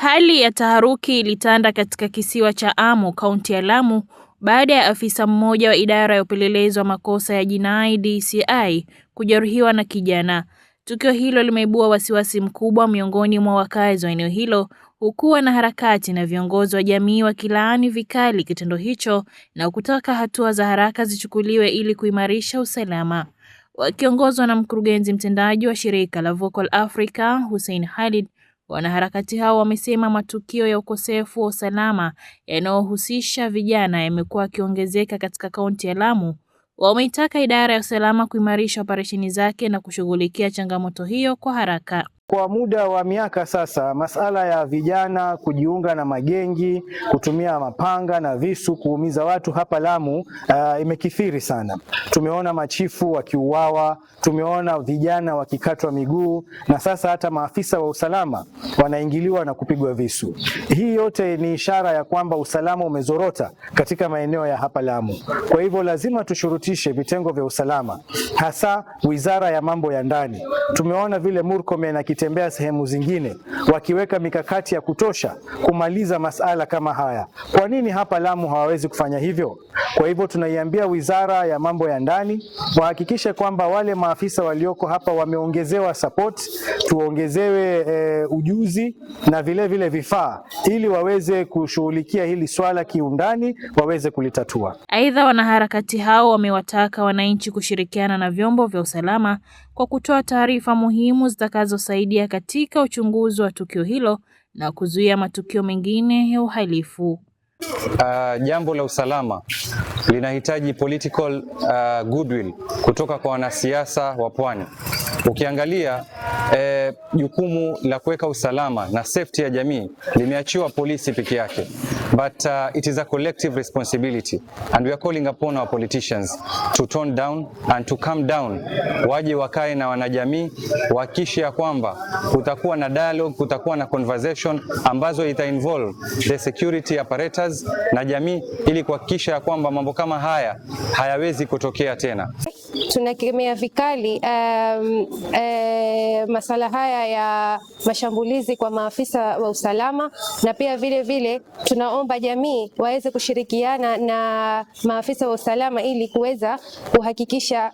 Hali ya taharuki ilitanda katika kisiwa cha Amu, kaunti ya Lamu, baada ya afisa mmoja wa idara ya upelelezi wa makosa ya jinai DCI kujeruhiwa na kijana. Tukio hilo limeibua wasiwasi mkubwa miongoni mwa wakazi wa eneo hilo, huku wanaharakati na viongozi wa jamii wakilaani vikali kitendo hicho na kutaka hatua za haraka zichukuliwe ili kuimarisha usalama. Wakiongozwa na mkurugenzi mtendaji wa shirika la Vocal Africa, Hussein Khalid, wanaharakati hao wamesema matukio ya ukosefu wa usalama yanayohusisha vijana yamekuwa yakiongezeka katika kaunti ya Lamu. Wameitaka idara ya usalama kuimarisha operesheni zake na kushughulikia changamoto hiyo kwa haraka. Kwa muda wa miaka sasa, masala ya vijana kujiunga na magengi, kutumia mapanga na visu kuumiza watu hapa Lamu imekithiri sana. Tumeona machifu wakiuawa, tumeona vijana wakikatwa miguu, na sasa hata maafisa wa usalama wanaingiliwa na kupigwa visu. Hii yote ni ishara ya kwamba usalama umezorota katika maeneo ya hapa Lamu. Kwa hivyo lazima tushurutishe vitengo vya usalama, hasa Wizara ya Mambo ya Ndani. Tumeona vile Murkomen akitembea sehemu zingine wakiweka mikakati ya kutosha kumaliza masala kama haya. Kwa nini hapa Lamu hawawezi kufanya hivyo? Kwa hivyo tunaiambia Wizara ya Mambo ya Ndani wahakikishe kwamba wale maafisa walioko hapa wameongezewa support, tuongezewe ujuzi na vile vifaa ili waweze kushughulikia hili swala kiundani, waweze kulitatua. Aidha, wanaharakati hao wamewataka wananchi kushirikiana na vyombo vya usalama kwa kutoa taarifa muhimu zitakazosaidia katika uchunguzi wa tukio hilo na kuzuia matukio mengine ya uhalifu. Jambo la usalama linahitaji political goodwill kutoka kwa wanasiasa wa pwani. Ukiangalia jukumu la kuweka usalama na safety ya jamii limeachiwa polisi peke yake, but it is a collective responsibility and we are calling upon our politicians to tone down and to calm down. Waje wakae na wanajamii, wahakikishe ya kwamba kutakuwa na dialogue, kutakuwa na conversation ambazo ita involve the security apparatus na jamii, ili kuhakikisha ya kwamba mambo kama haya hayawezi kutokea tena. Tunakemea vikali masala haya ya mashambulizi kwa maafisa wa usalama, na pia vile tunaomba jamii waweze kushirikiana na maafisa wa usalama ili kuweza kuhakikisha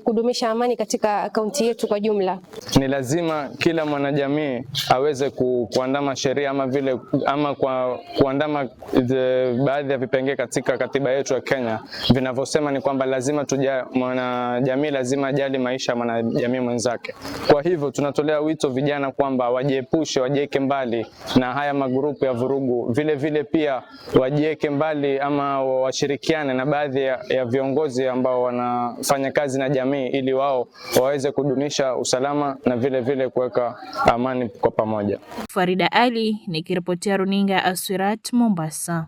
kudumisha amani katika kaunti yetu kwa jumla. Ni lazima kila mwanajamii aweze kuandama sheria ama kuandama baadhi ya vipengee katika katiba yetu ya Kenya vinavyosema ni kwamba lazima mwanajamii lazima ajali maisha ya mwanajamii mwenzake. Kwa hivyo tunatolea wito vijana kwamba wajiepushe, wajiweke mbali na haya magrupu ya vurugu. Vile pia wajiweke mbali ama washirikiane na baadhi ya viongozi ambao wanafanya kazi na jamii ili wao waweze kudumisha usalama na vile kuweka amani kwa pamoja. Farida Ali nikiripotia runinga Aswirat, Mombasa.